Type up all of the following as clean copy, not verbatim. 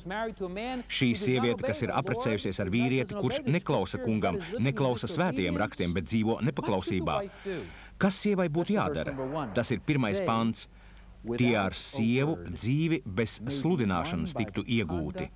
Šī sieviete, kas ir apprecējusies ar vīrieti, kurš neklausa kungam, neklausa svētajiem rakstiem, bet dzīvo nepaklausībā. Kas sievai būtu jādara? Tas ir 1. pants. Tie ar sievu dzīvi bez sludināšanas tiktu iegūti.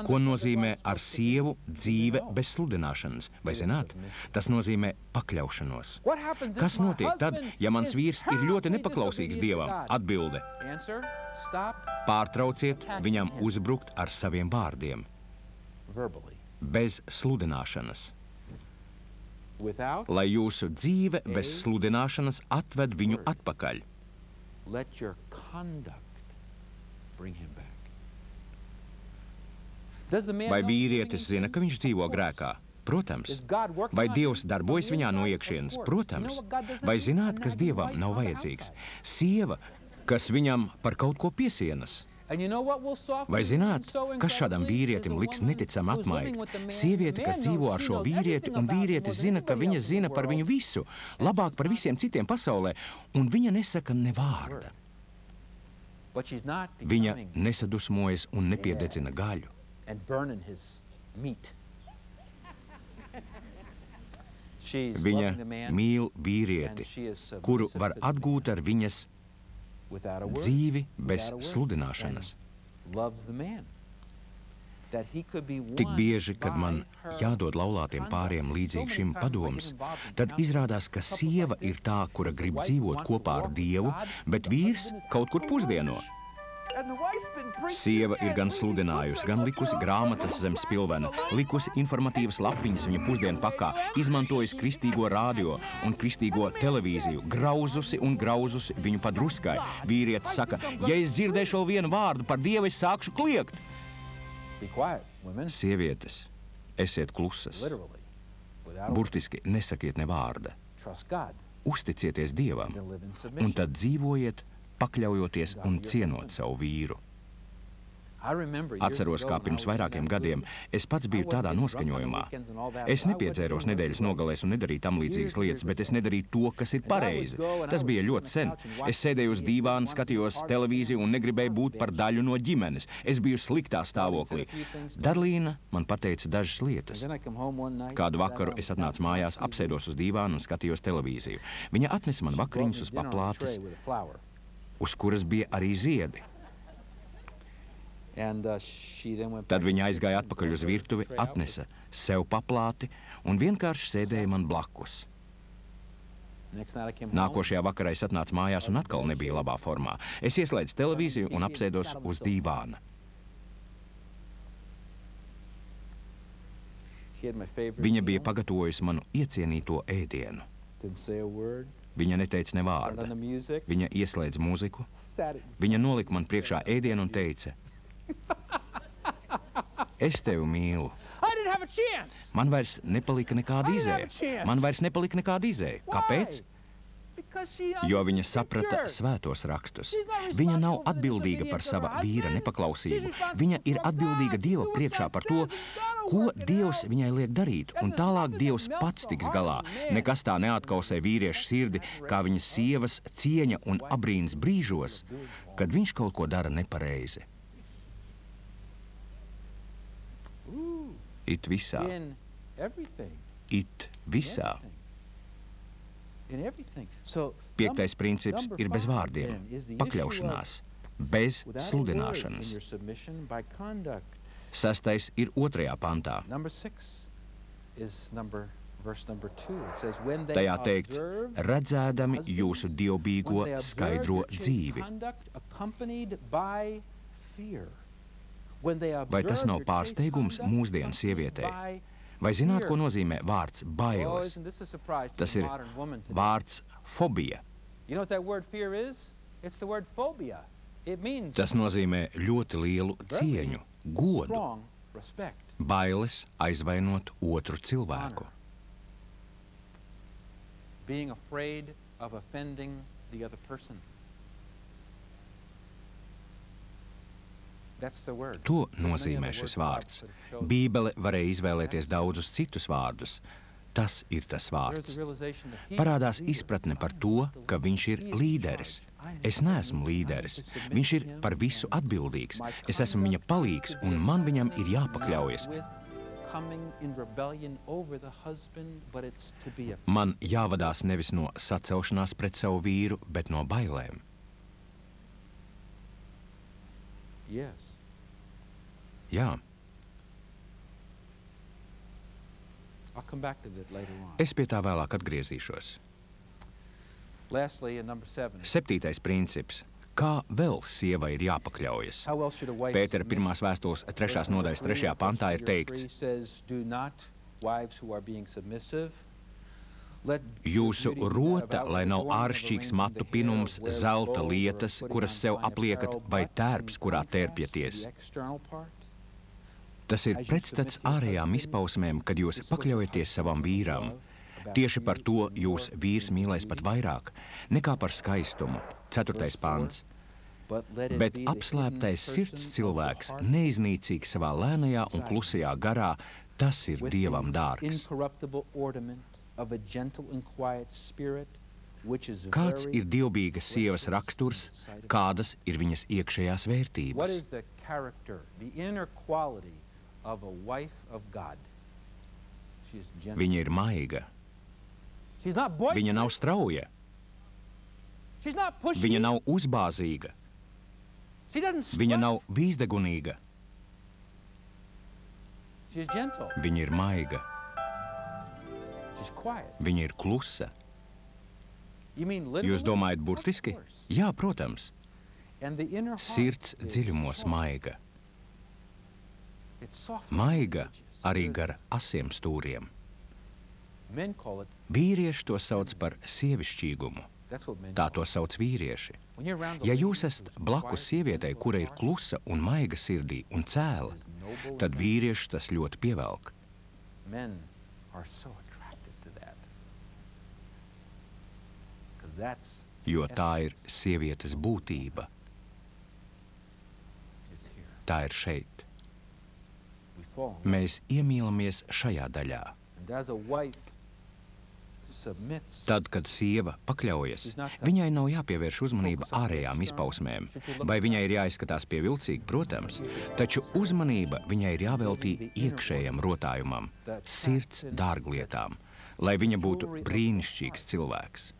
Ko nozīmē ar sievu dzīve bez sludināšanas? Vai zināt? Tas nozīmē pakļaušanos. Kas notiek tad, ja mans vīrs ir ļoti nepaklausīgs Dievam? Atbilde. Pārtrauciet viņam uzbrukt ar saviem vārdiem. Bez sludināšanas. Lai jūsu dzīve bez sludināšanas atved viņu atpakaļ. Vai vīrietis zina, ka viņš dzīvo grēkā? Protams. Vai Dievs darbojas viņā no iekšienes? Protams. Vai zināt, kas Dievam nav vajadzīgs? Sieva, kas viņam par kaut ko piesienas. Vai zināt, kas šādam vīrietim liks neticam atmaigt? Sieviete, kas dzīvo ar šo vīrieti, un vīrietis zina, ka viņa zina par viņu visu, labāk par visiem citiem pasaulē, un viņa nesaka ne vārda. Viņa nesadusmojas un nepiededzina gaļu. Viņa mīl vīrieti, kuru var atgūt ar viņas dzīvi bez sludināšanas. Tik bieži, kad man jādod laulātiem pāriem līdzīgi šim padoms, tad izrādās, ka sieva ir tā, kura grib dzīvot kopā ar Dievu, bet vīrs kaut kur pusdieno. Sieva ir gan sludinājusi, gan likusi grāmatas zem spilvena, likusi informatīvas lapiņas viņa pusdienu pakā, izmantojusi kristīgo radio un kristīgo televīziju, grauzusi un grauzusi viņu pa druskai. Vīrietis saka, ja es dzirdēšu vienu vārdu par Dievu, es sākšu kliegt. Sievietes, esiet klusas. Burtiski nesakiet ne vārda. Uzticieties Dievam un tad dzīvojiet, pakļaujoties un cienot savu vīru. Atceros, kā pirms vairākiem gadiem es pats biju tādā noskaņojumā. Es nepiedzēros nedēļas nogalēs un nedarīju tam līdzīgas lietas, bet es nedarīju to, kas ir pareizi. Tas bija ļoti sen. Es sēdēju uz dīvāna, skatījos televīziju un negribēju būt par daļu no ģimenes. Es biju sliktā stāvoklī. Darlīna man pateica dažas lietas. Kādu vakaru es atnācu mājās, apsēdos uz dīvāna un skatījos televīziju. Viņa atnesa man vakariņus uz paplātes, uz kuras bija arī ziedi. Tad viņa aizgāja atpakaļ uz virtuvi, atnesa sev paplāti un vienkārši sēdēja man blakus. Nākošajā vakarā es atnācu mājās un atkal nebija labā formā. Es ieslēdzu televīziju un apsēdos uz dīvāna. Viņa bija pagatavojusi manu iecienīto ēdienu. Viņa neteica ne vārda. Viņa ieslēdza mūziku. Viņa nolika man priekšā ēdienu un teica, es tevi mīlu. Man vairs nepalika nekāda izēja. Kāpēc? Jo viņa saprata svētos rakstus. Viņa nav atbildīga par sava vīra nepaklausību. Viņa ir atbildīga Dieva priekšā par to, ko Dievs viņai liek darīt, un tālāk Dievs pats tiks galā. Nekas tā neatkausē vīriešu sirdi, kā viņas sievas cieņa un abrīnas brīžos, kad viņš kaut ko dara nepareizi. It visā. It visā. 5. princips ir bez vārdiem, pakļaušanās, bez sludināšanas. 6. ir 2. pantā. Tajā teikts, redzēdami jūsu dievbijīgo skaidro dzīvi. Vai tas nav pārsteigums mūsdienu sievietei? Vai zināt, ko nozīmē vārds bailes? Tas ir vārds fobija. Tas nozīmē ļoti lielu cieņu, godu. Bailes aizvainot otru cilvēku. To nozīmē šis vārds. Bībele varēja izvēlēties daudzus citus vārdus, Tas ir tas vārds. Parādās izpratne par to, ka viņš ir līderis. Es neesmu līderis. Viņš ir par visu atbildīgs. Es esmu viņa palīgs, un man viņam ir jāpakļaujas. Man jāvadās nevis no sacelšanās pret savu vīru, bet no bailēm. Jā. Es pie tā vēlāk atgriezīšos. 7. princips. Kā vēl sievai ir jāpakļaujas? Pētera 1. vēstules 3. nodaļas 3. pantā ir teikts: Jūsu rota, lai nav āršķirīgs matu pinums, zelta lietas, kuras sev apliekat, vai tērps, kurā tērpjaties. Tas ir pretstats ārējām izpausmēm, kad jūs pakļaujaties savam vīram. Tieši par to jūs vīrs mīlēs pat vairāk nekā par skaistumu. 4. pants. Bet apslēptais sirds cilvēks, neiznīcīgs savā lēnajā un klusajā garā, tas ir Dievam dārgs. Kāds ir dievbijīgas sievas raksturs, kādas ir viņas iekšējās vērtības? Viņa ir maiga. Viņa nav strauja. Viņa nav uzbāzīga. Viņa nav vīzdegunīga. Viņa ir maiga. Viņa ir klusa. Jūs domājat burtiski? Jā, protams. Sirds dziļumos maiga. Maiga arī gar asiem stūriem. Vīrieši to sauc par sievišķīgumu. Tā to sauc vīrieši. Ja jūs esat blakus sievietei, kura ir klusa un maiga sirdī un cēla, tad vīrieši tas ļoti pievelk. Jo tā ir sievietes būtība. Tā ir šeit. Mēs iemīlamies šajā daļā. Tad, kad sieva pakļaujas, viņai nav jāpievērš uzmanība ārējām izpausmēm. Vai viņai ir jāizskatās pievilcīgi, protams, taču uzmanība viņai ir jāveltī iekšējam rotājumam, sirds dārglietām, lai viņa būtu brīnišķīgs cilvēks.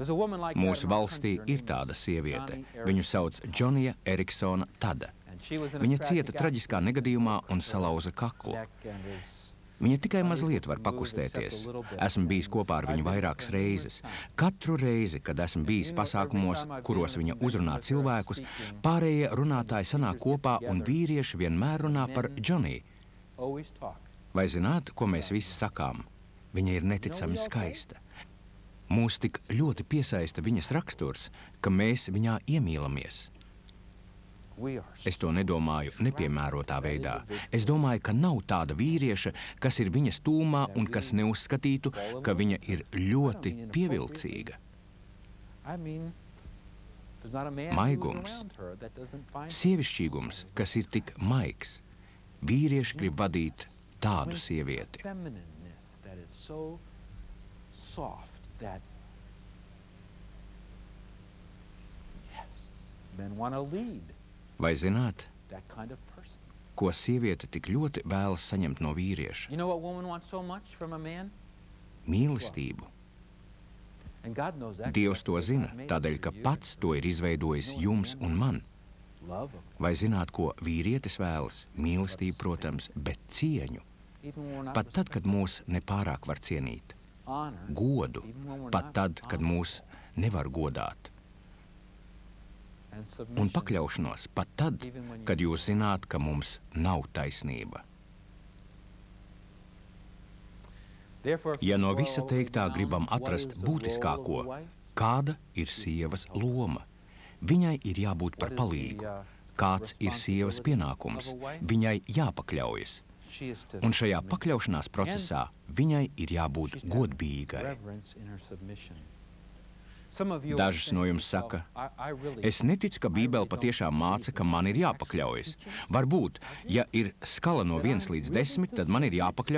Mūsu valstī ir tāda sieviete. Viņu sauc Džonija Eriksona Tada. Viņa cieta traģiskā negadījumā un salauza kaklu. Viņa tikai mazliet var pakustēties. Esmu bijis kopā ar viņu vairākas reizes. Katru reizi, kad esmu bijis pasākumos, kuros viņa uzrunā cilvēkus, pārējie runātāji sanāk kopā un vīrieši vienmēr runā par Džoniju. Vai zināt, ko mēs visi sakām? Viņa ir neticami skaista. Mūs tik ļoti piesaista viņas raksturs, ka mēs viņā iemīlamies. Es to nedomāju nepiemērotā veidā. Es domāju, ka nav tāda vīrieša, kas ir viņas tūmā un kas neuzskatītu, ka viņa ir ļoti pievilcīga. Maigums, sievišķīgums, kas ir tik maigs. Vīrieši grib vadīt tādu sievieti. Vai zināt, ko sieviete tik ļoti vēlas saņemt no vīrieša? Mīlestību. Dievs to zina, tādēļ, ka pats to ir izveidojis jums un man. Vai zināt, ko vīrietis vēlas? Mīlestību, protams, bet cieņu. Pat tad, kad mūs nepārāk var cienīt. Godu, pat tad, kad mūs nevar godāt. Un pakļaušanos pat tad, kad jūs zināt, ka mums nav taisnība. Ja no visa teiktā gribam atrast būtiskāko, kāda ir sievas loma? Viņai ir jābūt par palīgu. Kāds ir sievas pienākums? Viņai jāpakļaujas. Un šajā pakļaušanās procesā viņai ir jābūt godbīgai. Dažas no jums saka, es neticu, ka Bībele patiešām māca, ka man ir jāpakļaujas. Varbūt, ja ir skala no 1 līdz 10, tad man ir jāpakļaujas